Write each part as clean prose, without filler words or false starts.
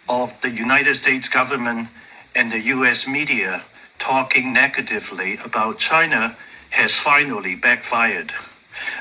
of the United States government and the US media talking negatively about China has finally backfired.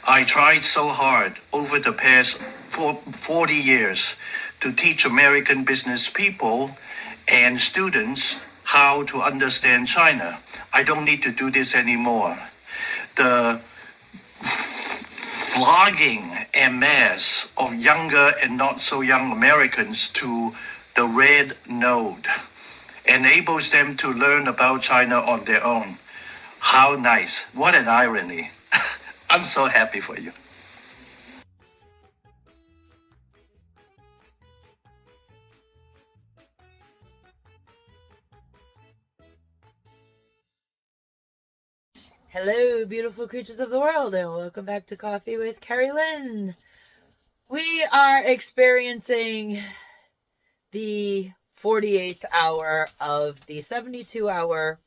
I tried so hard over the past 40 years to teach American business people and students how to understand China. I don't need to do this anymore. The flogging en masse of younger and not so young Americans to the RedNote enables them to learn about China on their own. How nice. What an irony. I'm so happy for you. Hello, beautiful creatures of the world, and welcome back to Coffee with Kerri-Lynn. We are experiencing the 48th hour of the 72-hour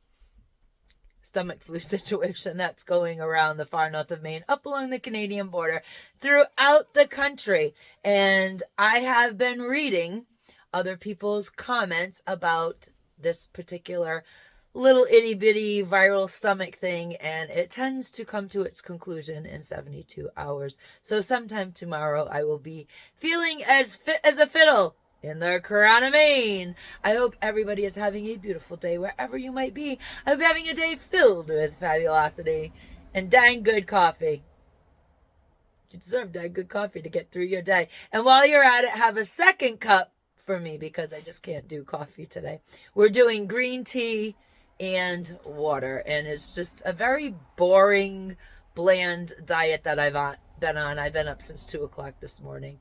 stomach flu situation that's going around the far north of Maine, up along the Canadian border, throughout the country. And I have been reading other people's comments about this particular little itty bitty viral stomach thing, and it tends to come to its conclusion in 72 hours. So sometime tomorrow I will be feeling as fit as a fiddle in the crown of Maine. I hope everybody is having a beautiful day wherever you might be. I hope you're having a day filled with fabulosity and dang good coffee. You deserve dang good coffee to get through your day. And while you're at it, have a second cup for me, because I just can't do coffee today. We're doing green tea and water, and it's just a very boring, bland diet that I've been on. I've been up since 2 o'clock this morning,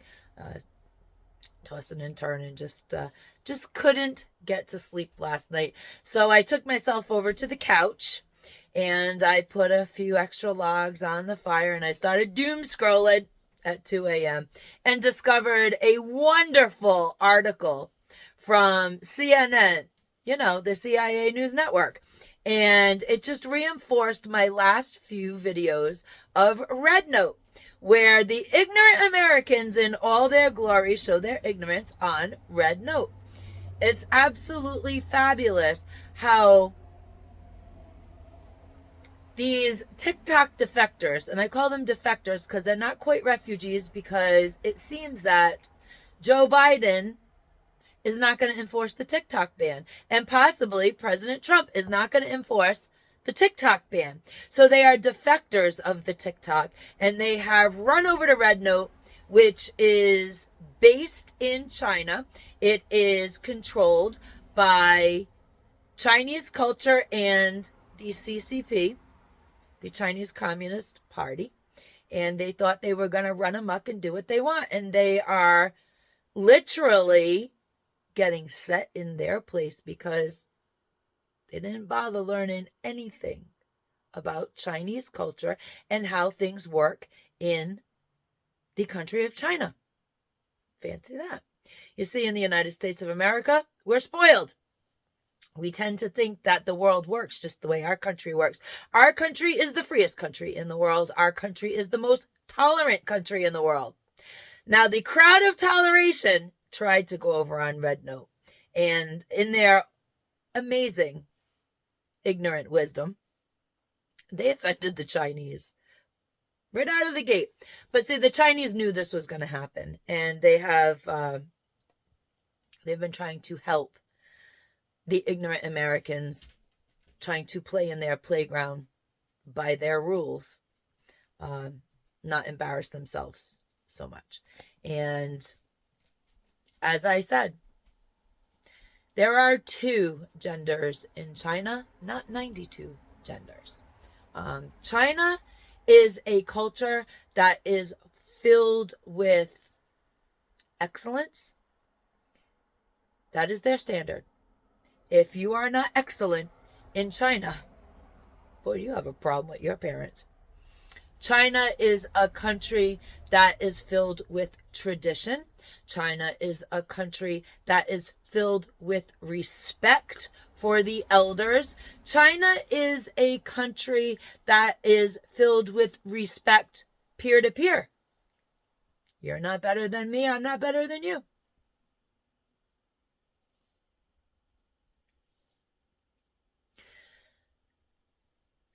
tossing and turning, just couldn't get to sleep last night. So I took myself over to the couch and I put a few extra logs on the fire, and I started doom scrolling at 2 a.m. and discovered a wonderful article from CNN, the CIA news network. And it just reinforced my last few videos of RedNote, where the ignorant Americans in all their glory show their ignorance on RedNote. It's absolutely fabulous how these TikTok defectors, and I call them defectors because they're not quite refugees, because it seems that Joe Biden is not going to enforce the TikTok ban, and possibly President Trump is not going to enforce the TikTok ban. So they are defectors of the TikTok, and they have run over to RedNote, which is based in China. It is controlled by Chinese culture and the CCP, the Chinese Communist Party, and they thought they were going to run amok and do what they want, and they are literally getting set in their place because they didn't bother learning anything about Chinese culture and how things work in the country of China. Fancy that. You see, in the United States of America, we're spoiled. We tend to think that the world works just the way our country works. Our country is the freest country in the world. Our country is the most tolerant country in the world. Now, the crowd of toleration tried to go over on RedNote, and in their amazing ignorant wisdom, they offended the Chinese right out of the gate. But see, the Chinese knew this was going to happen, and they've been trying to help the ignorant Americans, trying to play in their playground by their rules, not embarrass themselves so much. And as I said, there are 2 genders in China, not 92 genders. China is a culture that is filled with excellence. That is their standard. If you are not excellent in China, boy, you have a problem with your parents. China is a country that is filled with tradition. China is a country that is filled with respect for the elders. China is a country that is filled with respect peer to peer. You're not better than me. I'm not better than you.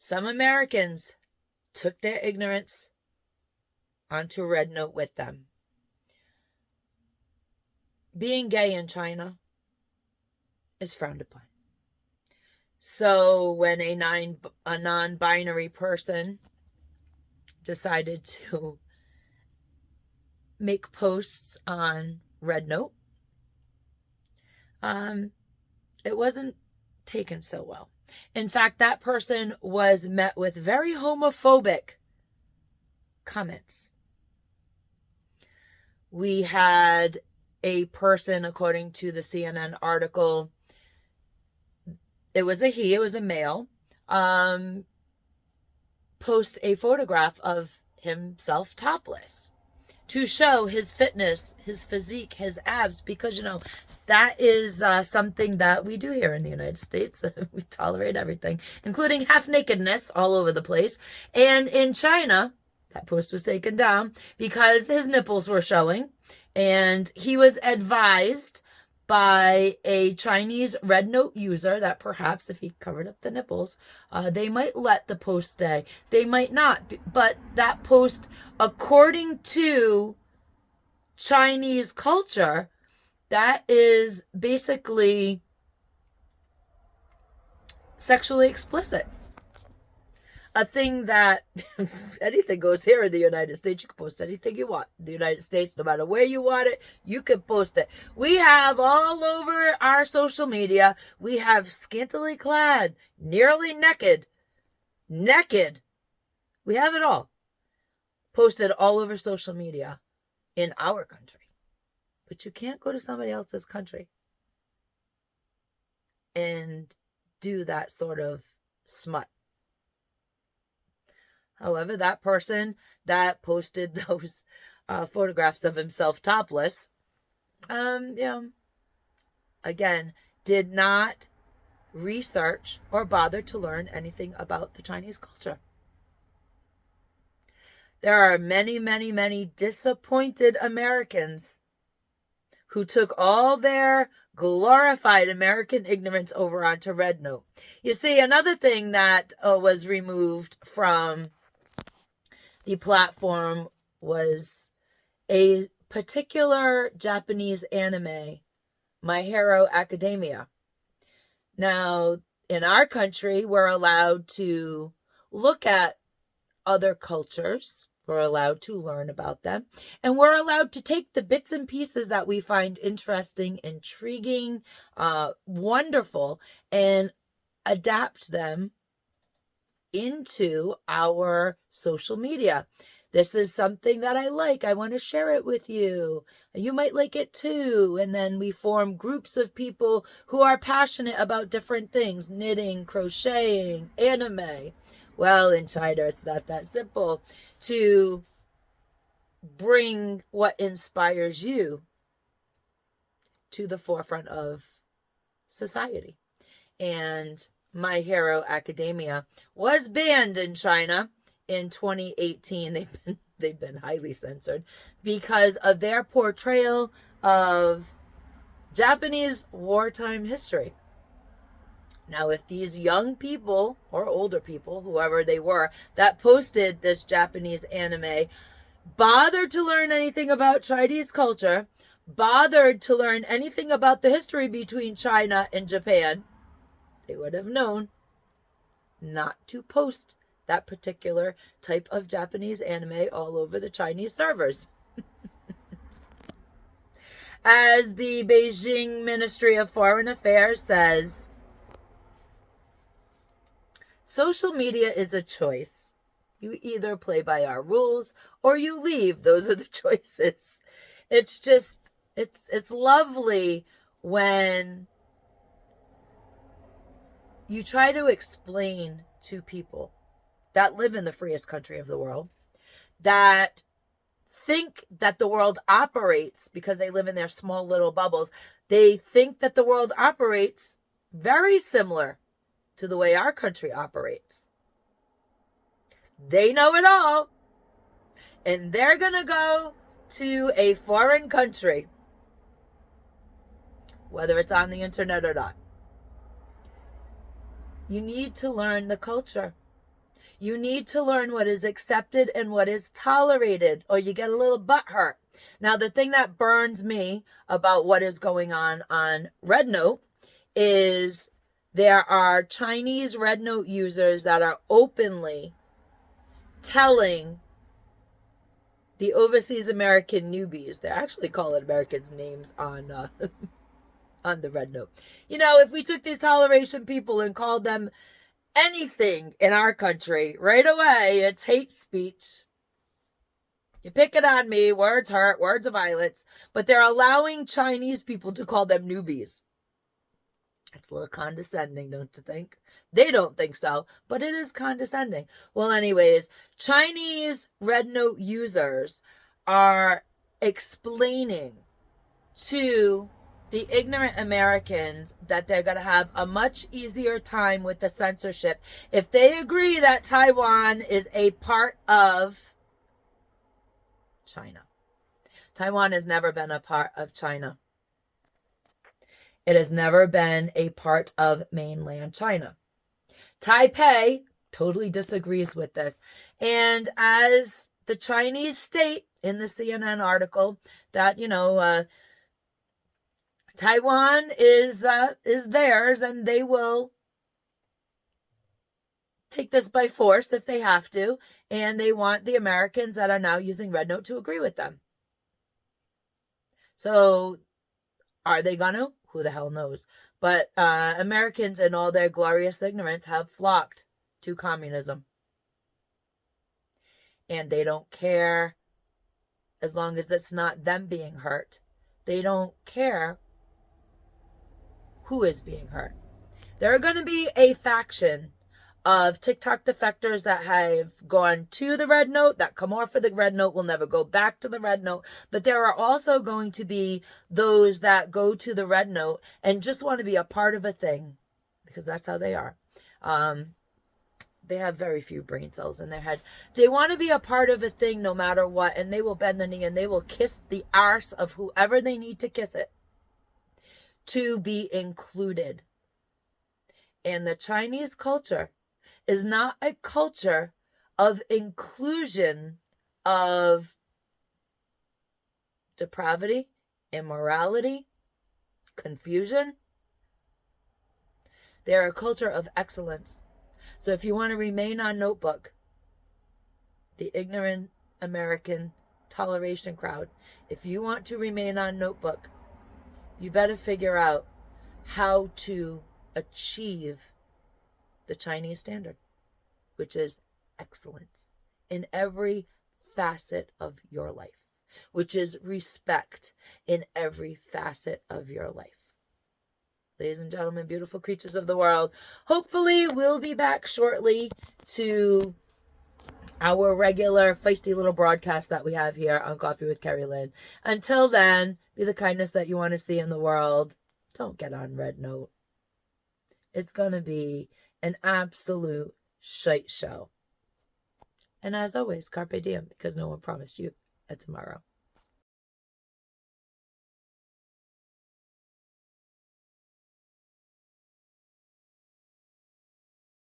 some Americans took their ignorance onto RedNote with them. Being gay in China is frowned upon. So when a non-binary person decided to make posts on RedNote, it wasn't taken so well. In fact, that person was met with very homophobic comments. We had a person, according to the CNN article, it was a male, post a photograph of himself topless to show his fitness, his physique, his abs, because, that is something that we do here in the United States. We tolerate everything, including half-nakedness all over the place. And in China, that post was taken down because his nipples were showing, and he was advised by a Chinese RedNote user that perhaps if he covered up the nipples, they might let the post stay. They might not. But that post, according to Chinese culture, that is basically sexually explicit. A thing that anything goes here in the United States. You can post anything you want in the United States, no matter where you want it, you can post it. We have all over our social media, we have scantily clad, nearly naked. We have it all posted all over social media in our country. But you can't go to somebody else's country and do that sort of smut. However, that person that posted those photographs of himself topless, again, did not research or bother to learn anything about the Chinese culture. There are many, many, many disappointed Americans who took all their glorified American ignorance over onto RedNote. You see, another thing that was removed from the platform was a particular Japanese anime, My Hero Academia. Now, in our country, we're allowed to look at other cultures. We're allowed to learn about them. And we're allowed to take the bits and pieces that we find interesting, intriguing, wonderful, and adapt them into our social media. This is something that I like. I want to share it with you. You might like it too. And then we form groups of people who are passionate about different things: knitting, crocheting, anime. Well, in China, it's not that simple to bring what inspires you to the forefront of society. And My Hero Academia was banned in China in 2018. They've been highly censored because of their portrayal of Japanese wartime history. Now, if these young people or older people, whoever they were, that posted this Japanese anime bothered to learn anything about Chinese culture, bothered to learn anything about the history between China and Japan, they would have known not to post that particular type of Japanese anime all over the Chinese servers. As the Beijing Ministry of Foreign Affairs says, social media is a choice. You either play by our rules or you leave. Those are the choices. It's just, it's lovely when you try to explain to people that live in the freest country of the world, that think that the world operates, because they live in their small little bubbles, they think that the world operates very similar to the way our country operates. They know it all, and they're going to go to a foreign country, whether it's on the internet or not. You need to learn the culture. You need to learn what is accepted and what is tolerated, or you get a little butt hurt. Now, the thing that burns me about what is going on RedNote is there are Chinese RedNote users that are openly telling the overseas American newbies, they're actually calling Americans names on on the RedNote. You know, if we took these toleration people and called them anything in our country, right away, it's hate speech. You pick it on me, words hurt, words of violence, but they're allowing Chinese people to call them newbies. It's a little condescending, don't you think? They don't think so, but it is condescending. Well, anyways, Chinese RedNote users are explaining to the ignorant Americans that they're going to have a much easier time with the censorship if they agree that Taiwan is a part of China. Taiwan has never been a part of China. It has never been a part of mainland China. Taipei totally disagrees with this. And as the Chinese state in the CNN article that, Taiwan is theirs, and they will take this by force if they have to, and they want the Americans that are now using RedNote to agree with them. So are they gonna? Who the hell knows? But Americans in all their glorious ignorance have flocked to communism. And they don't care as long as it's not them being hurt. They don't care who is being hurt. There are going to be a faction of TikTok defectors that have gone to the RedNote, that come off of the RedNote, will never go back to the RedNote. But there are also going to be those that go to the RedNote and just want to be a part of a thing, because that's how they are. They have very few brain cells in their head. They want to be a part of a thing no matter what, and they will bend the knee and they will kiss the arse of whoever they need to kiss it to be included. And the Chinese culture is not a culture of inclusion of depravity, immorality, confusion. They're a culture of excellence. So if you want to remain on Notebook, the ignorant American toleration crowd, if you want to remain on Notebook, you better figure out how to achieve the Chinese standard, which is excellence in every facet of your life, which is respect in every facet of your life. Ladies and gentlemen, beautiful creatures of the world, hopefully we'll be back shortly to our regular feisty little broadcast that we have here on Coffee with Kerri-Lynn. Until then, be the kindness that you want to see in the world. Don't get on RedNote. It's going to be an absolute shite show. And as always, carpe diem, because no one promised you a tomorrow.